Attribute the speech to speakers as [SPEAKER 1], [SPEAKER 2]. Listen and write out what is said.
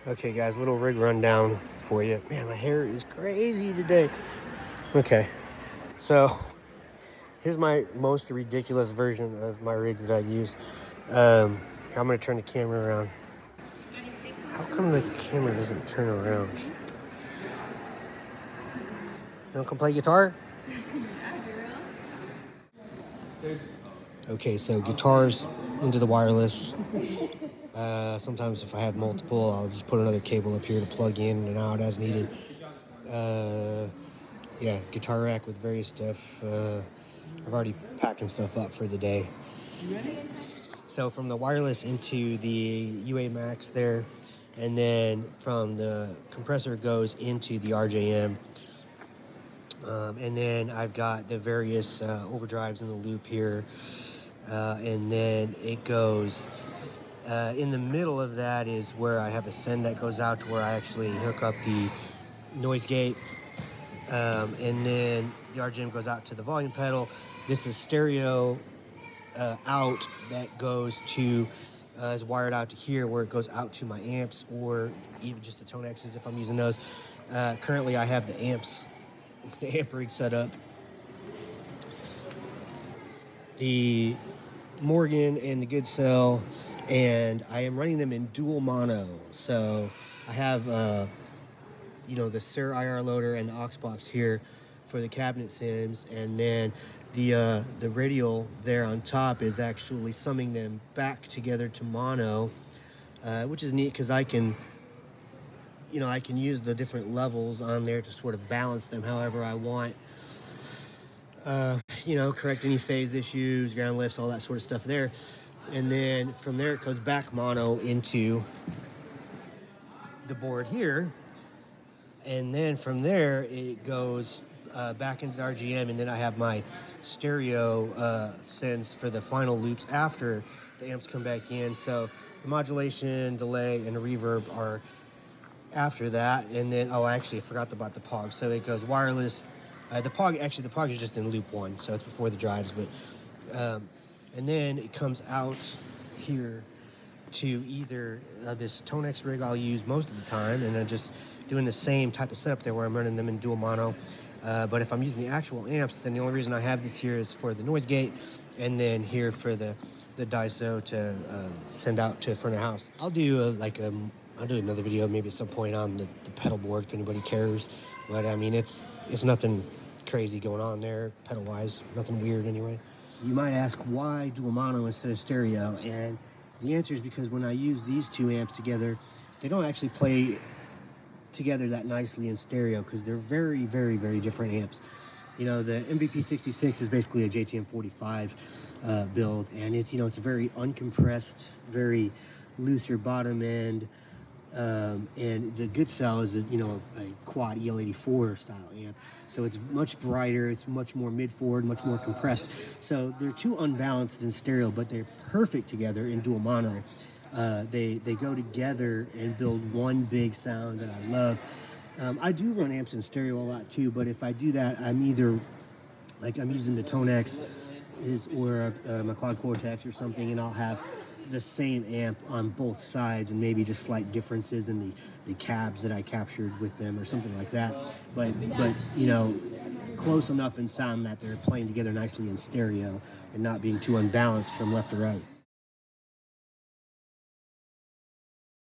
[SPEAKER 1] Okay, guys, little rig rundown for you. Man, my hair is crazy today. Okay, so here's my most ridiculous version of my rig that I use. I'm gonna turn the camera around. How come the camera doesn't turn around? You don't come play guitar? Okay, so guitars into the wireless. Sometimes if I have multiple, I'll just put another cable up here to plug in and out as needed. Yeah, guitar rack with various stuff. I've already packing stuff up for the day. So from the wireless into the UA Max there, and then from the compressor goes into the RJM. And then I've got the various overdrives in the loop here. And then it goes in the middle of that is where I have a send that goes out to where I actually hook up the noise gate. And then the RGM goes out to the volume pedal. This is stereo out that goes to is wired out to here where it goes out to my amps or even just the Tonexes if I'm using those. Currently I have the amp rig set up. The Morgan and the Good Cell, and I am running them in dual mono. So I have the Sir IR loader and the aux box here for the cabinet sims, and then the radial there on top is actually summing them back together to mono, which is neat because I can use the different levels on there to sort of balance them however I want. Correct any phase issues, ground lifts, all that sort of stuff there. And then from there it goes back mono into the board here. And then from there it goes back into the RGM, and then I have my stereo sends for the final loops after the amps come back in. So the modulation, delay, and the reverb are after that. And then, I actually forgot about the POG. So it goes wireless. The POG is just in loop 1, so it's before the drives. But and then it comes out here to either this Tonex rig I'll use most of the time, and then just doing the same type of setup there where I'm running them in dual mono. But if I'm using the actual amps, then the only reason I have this here is for the noise gate, and then here for the Daiso to send out to front of house. I'll do I'll do another video maybe at some point on the pedal board if anybody cares. But I mean, it's nothing crazy going on there pedal wise, nothing weird anyway. You might ask why dual mono instead of stereo, and the answer is because when I use these two amps together, they don't actually play together that nicely in stereo because they're very, very, very different amps. The MVP 66 is basically a JTM 45 build, and it's a very uncompressed, very looser bottom end. And the Good Cell is a quad EL84 style amp, so it's much brighter, it's much more mid-forward, much more compressed. So they're too unbalanced in stereo, but they're perfect together in dual mono. They go together and build one big sound that I love. I do run amps in stereo a lot too, but if I do that, I'm either I'm using the Tonex or my Quad Cortex or something, and I'll have the same amp on both sides and maybe just slight differences in the cabs that I captured with them or something like that. But close enough in sound that they're playing together nicely in stereo and not being too unbalanced from left to right.